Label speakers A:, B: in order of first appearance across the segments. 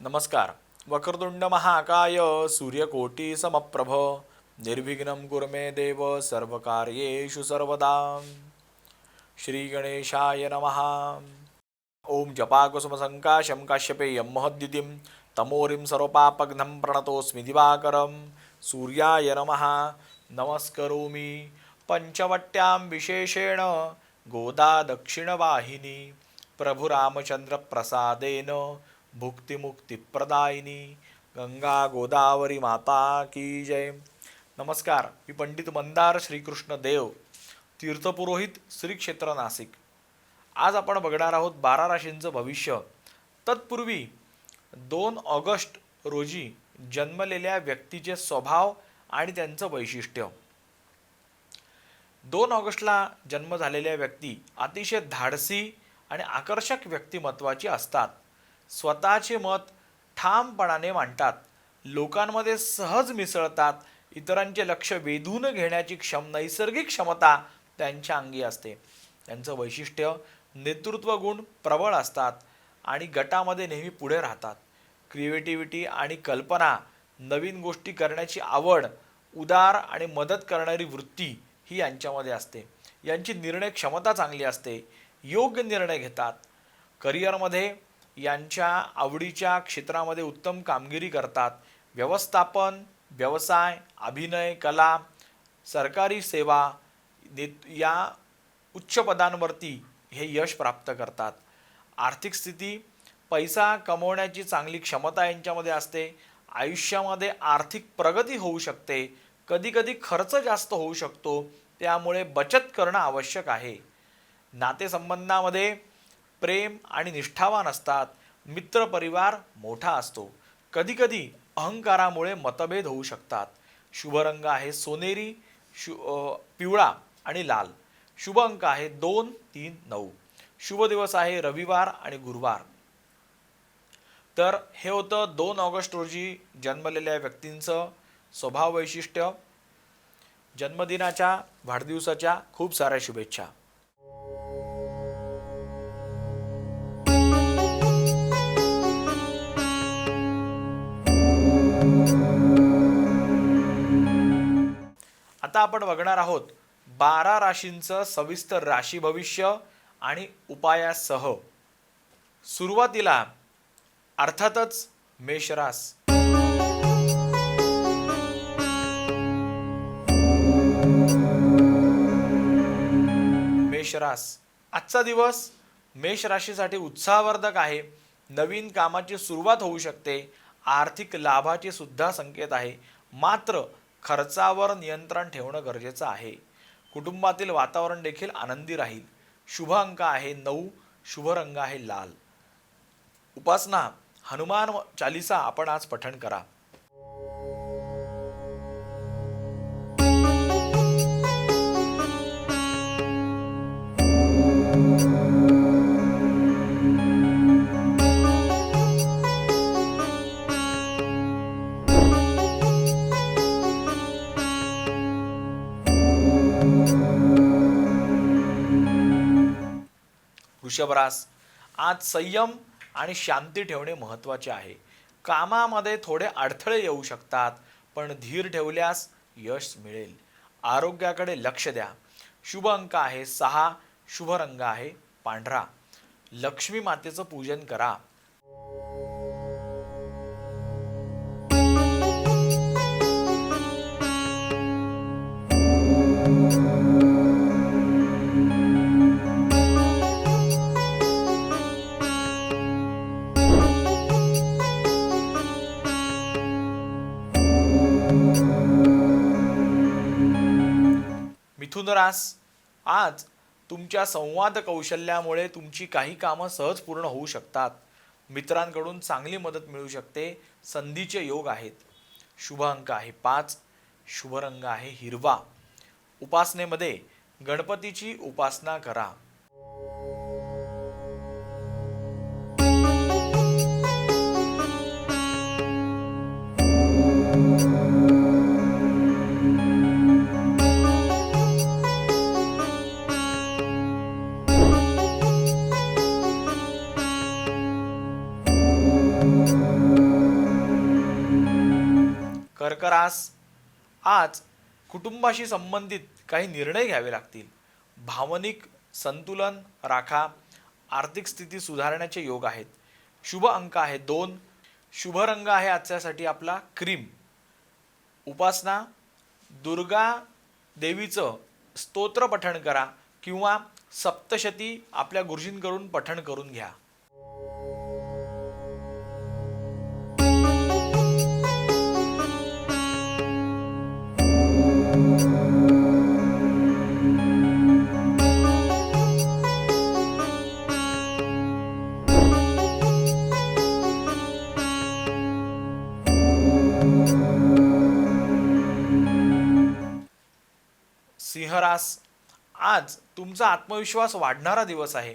A: नमस्कार. वक्रतुंड महाकाय सूर्यकोटी समप्रभ निर्विघ्नं कुरु मे देव सर्वकार्येषु सर्वदा. श्री गणेशाय नमः. ओम जपाकुसुमसङ्काशं काश्यपेयं महद्युतिं तमोरिं सर्वपापघ्नं प्रणतोऽस्मि दिवाकरं. सूर्याय नमः. नमस्करोमि पंचवट्यां विशेषेण गोदा दक्षिणवाहिनी प्रभुरामचंद्र प्रसादेन भुक्तिमुक्तिप्रदायिनी गंगा गोदावरी माता की जय. नमस्कार. मी पंडित मंदार श्रीकृष्ण देव, तीर्थपुरोहित श्री क्षेत्र नाशिक. आज आपण बघणार आहोत 12 राशींचं भविष्य. तत्पूर्वी 2 ऑगस्ट रोजी जन्मलेल्या व्यक्तीचे स्वभाव आणि त्यांचं वैशिष्ट्य. 2 ऑगस्टला जन्म झालेल्या व्यक्ती अतिशय धाडसी आणि आकर्षक व्यक्तिमत्वाची असतात. स्वतःचे मत ठामपणाने मांडतात, लोकांमध्ये सहज मिसळतात, इतरांचे लक्ष वेधून घेण्याची नैसर्गिक क्षमता त्यांच्या अंगी असते. त्यांचं वैशिष्ट्य नेतृत्व गुण प्रबळ असतात आणि गटामध्ये नेहमी पुढे राहतात. क्रिएटिव्हिटी आणि कल्पना, नवीन गोष्टी करण्याची आवड, उदार आणि मदत करणारी वृत्ती ही यांच्यामध्ये असते. यांची निर्णय क्षमता चांगली असते, योग्य निर्णय घेतात. करिअरमध्ये यांच्या आवडीच्या क्षेत्रामध्ये उत्तम कामगिरी करतात. व्यवस्थापन, व्यवसाय, अभिनय, कला, सरकारी सेवा या उच्च पदांवरती हे यश प्राप्त करतात. आर्थिक स्थिती, पैसा कमवण्याची चांगली क्षमता यांच्यामध्ये असते. आयुष्यामध्ये आर्थिक प्रगती होऊ शकते. कधीकधी खर्च जास्त होऊ शकतो, त्यामुळे बचत करणं आवश्यक आहे. नातेसंबंधामध्ये प्रेम आणि निष्ठावान असतात. मित्रपरिवार मोठा असतो. कधीकधी अहंकारामुळे मतभेद होऊ शकतात. शुभ रंग आहे सोनेरी, पिवळा आणि लाल. शुभ अंक आहे 2, 3, 9. शुभ दिवस आहे रविवार आणि गुरुवार. तर हे होतं 2 ऑगस्ट रोजी जन्मलेल्या व्यक्तींचं स्वभाव वैशिष्ट्य. जन्मदिनाच्या, वाढदिवसाच्या खूप साऱ्या शुभेच्छा. आता आपण बघणार आहोत 12 राशींचं सविस्तर राशी भविष्य आणि उपायासह. सुरुवातीला अर्थातच मेषरास. मेषरास आजचा दिवस मेष राशीसाठी उत्साहवर्धक आहे. नवीन कामाची सुरुवात होऊ शकते. आर्थिक लाभाचे सुद्धा संकेत आहे. मात्र खर्चावर नियंत्रण ठेवणं गरजेचं आहे. कुटुंबातील वातावरण देखील आनंदी राहील. शुभ अंक आहे 9. शुभ रंग आहे लाल. उपासना हनुमान चालीसा आपण आज पठण करा. वृषभ रास. आज संयम आणि शांती ठेवणे महत्त्वाचे आहे. कामामध्ये थोडे अडथळे येऊ शकतात, पण धीर ठेवल्यास यश मिळेल. आरोग्याकडे लक्ष द्या. शुभ अंक आहे 6. शुभ रंग आहे पांढरा. लक्ष्मी मातेचं पूजन करा. मिथुन रास. आज तुमच्या संवाद कौशल्यामुळे तुमची काही कामं सहज पूर्ण होऊ शकतात. मित्रांकडून चांगली मदत मिळू शकते. संधीचे योग आहेत. शुभ अंक आहे 5. शुभ रंग आहे हिरवा. उपासनेमध्ये गणपतीची उपासना करा. कर्क रास, आज कुटुंबाशी संबंधित काही निर्णय घ्यावे लागतील. भावनिक संतुलन राखा. आर्थिक स्थिती सुधारण्याचे योग आहेत. शुभ अंक आहे 2. शुभ रंग आहे आजच्यासाठी आपला क्रीम. उपासना, दुर्गा देवीचं स्तोत्र पठण करा किंवा सप्तशती आपल्या गुरुजींकडून पठण करून घ्या. सिंहरास, आज तुमचा आत्मविश्वास वाढणारा दिवस आहे.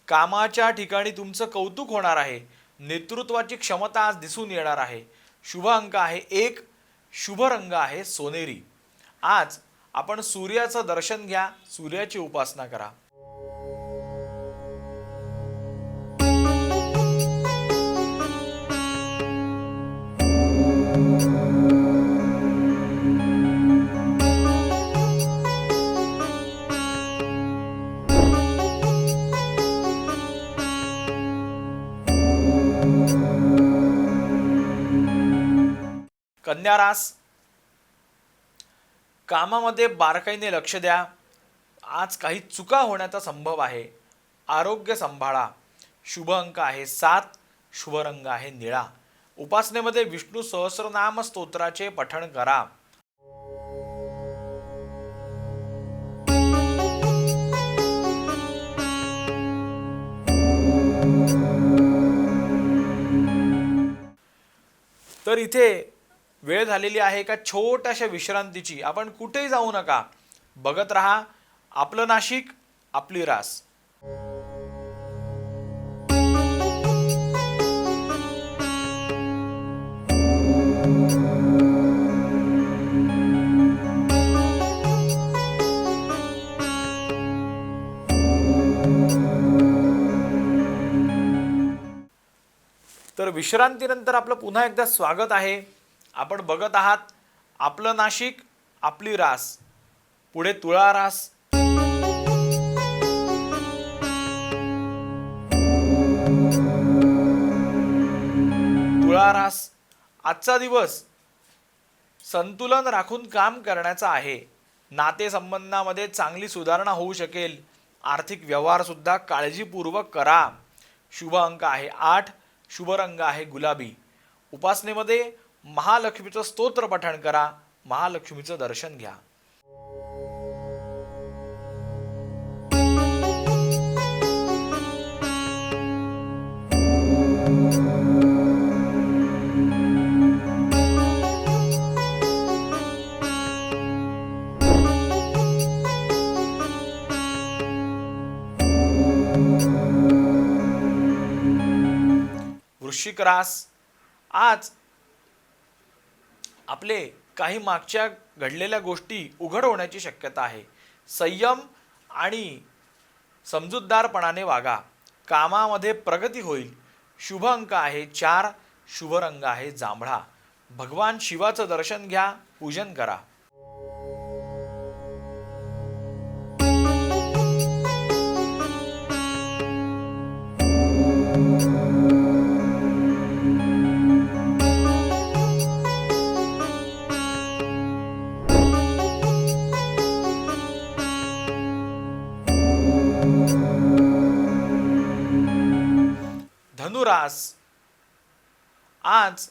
A: कामाच्या ठिकाणी तुमचं कौतुक होणार आहे. नेतृत्वाची क्षमता आज दिसून येणार आहे. शुभ अंक आहे 1. शुभ रंग आहे सोनेरी. आज आपण सूर्याचं दर्शन घ्या, सूर्याची उपासना करा. कन्या रास, कामामध्ये बारकाईने लक्ष द्या. आज काही चुका होण्याचा संभव आहे. आरोग्य सांभाळा. शुभ अंक आहे 7. शुभ रंग आहे निळा. उपासनेमध्ये विष्णू सहस्रनाम स्तोत्राचे पठण करा. तर इथे वेळ झालेली आहे एका छोट्याशा विश्रांतीची. आपण कुठेही जाऊ नका. बघत रहा आपलं नाशिक, आपली रास. तर विश्रांतीनंतर आपलं पुन्हा एकदा स्वागत आहे. आपण बघत आहात आपलं नाशिक, आपली रास. पुढे तुळा रास. तुळा रास, आजचा दिवस संतुलन राखून काम करण्याचा आहे. नातेसंबंधामध्ये चांगली सुधारणा होऊ शकेल. आर्थिक व्यवहार सुद्धा काळजीपूर्वक करा. शुभ अंक आहे 8. शुभ रंग आहे गुलाबी. उपासनेमध्ये महालक्ष्मीचं स्तोत्र पठण करा. महालक्ष्मीचं दर्शन घ्या. वृश्चिक रास, आज आपले काही मागच्या घडलेल्या गोष्टी उघड होण्याची शक्यता आहे. संयम आणि समजूतदारपणाने वागा. कामामध्ये प्रगती होईल. शुभ अंक आहे 4. शुभ रंग आहे जांभळा. भगवान शिवाचं दर्शन घ्या, पूजन करा. धनुरास, आज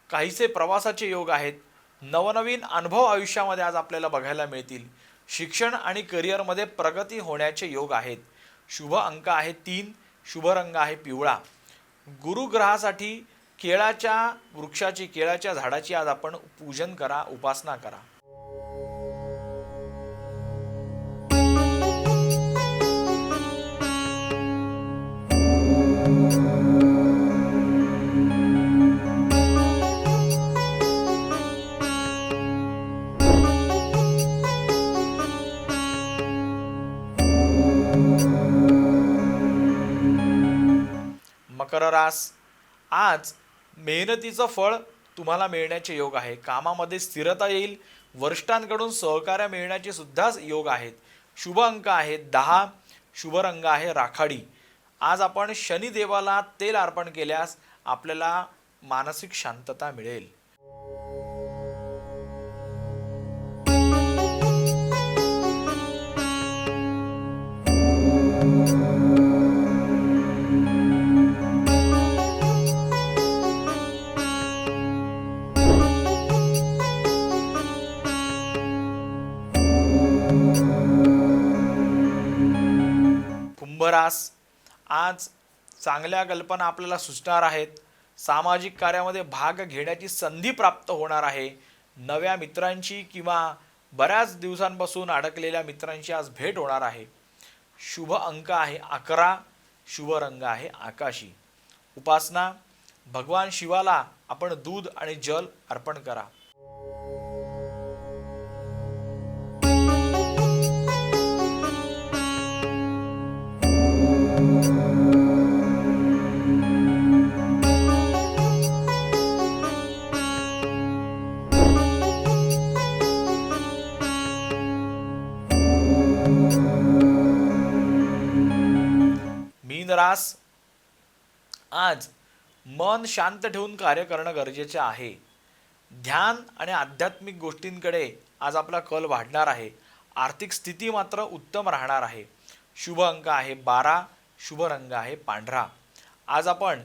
A: काहीसे प्रवासाचे योग आहेत. नवनवीन अनुभव आयुष्यामध्ये आज आपल्याला बघायला मिळतील. शिक्षण आणि करिअरमध्ये प्रगती होण्याचे योग आहेत. शुभ अंक आहे 3. शुभ रंग आहे पिवळा. गुरुग्रहासाठी केळाच्या वृक्षाची, केळाच्या झाडाची आज आपण पूजन करा, उपासना करा. मकर रास, आज मेहनतीचं फळ तुम्हाला मिळण्याचे योग आहे. कामामध्ये स्थिरता येईल. वरिष्ठांकडून सहकार्य मिळण्याचे सुद्धा योग आहेत. शुभ अंक आहे 10. शुभ रंग आहे राखाडी. आज आपण शनिदेवाला तेल अर्पण केल्यास आपल्याला मानसिक शांतता मिळेल. कुंभरास आज चांगल्या कल्पना आपल्याला सुचणार आहेत. सामाजिक कार्यामध्ये भाग घेण्याची संधी प्राप्त होणार आहे. नव्या मित्रांची किंवा बऱ्याच दिवसांपासून अडकलेल्या मित्रांची आज भेट होणार आहे. शुभ अंक आहे 11. शुभ रंग आहे आकाशी. उपासना भगवान शिवाला आपण दूध आणि जल अर्पण करा. मीन रास आज मन शांत ठेवून कार्य करणं गरजेचे आहे. ध्यान आणि आध्यात्मिक गोष्टींकडे आज आपला कल वाढणार आहे. आर्थिक स्थिती मात्र उत्तम राहणार आहे. शुभ अंक आहे 12. शुभ रंग आहे पांढरा. आज आपण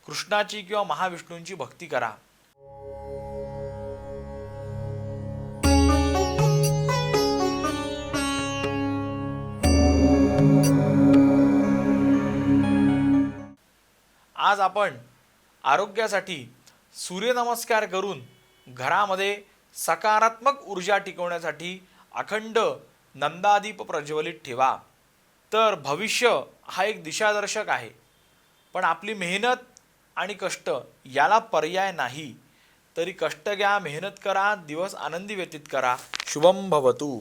A: कृष्णाची किंवा महाविष्णूंची भक्ती करा. आज आपण आरोग्यासाठी सूर्यनमस्कार करून घरामध्ये सकारात्मक ऊर्जा टिकवण्यासाठी अखंड नंदादीप प्रज्वलित ठेवा. तर भविष्य हा एक दिशादर्शक आहे, पण आपली मेहनत आणि कष्ट याला पर्याय नाही. तरी कष्ट घ्या, मेहनत करा, दिवस आनंदी व्यतीत करा. शुभम भवतु.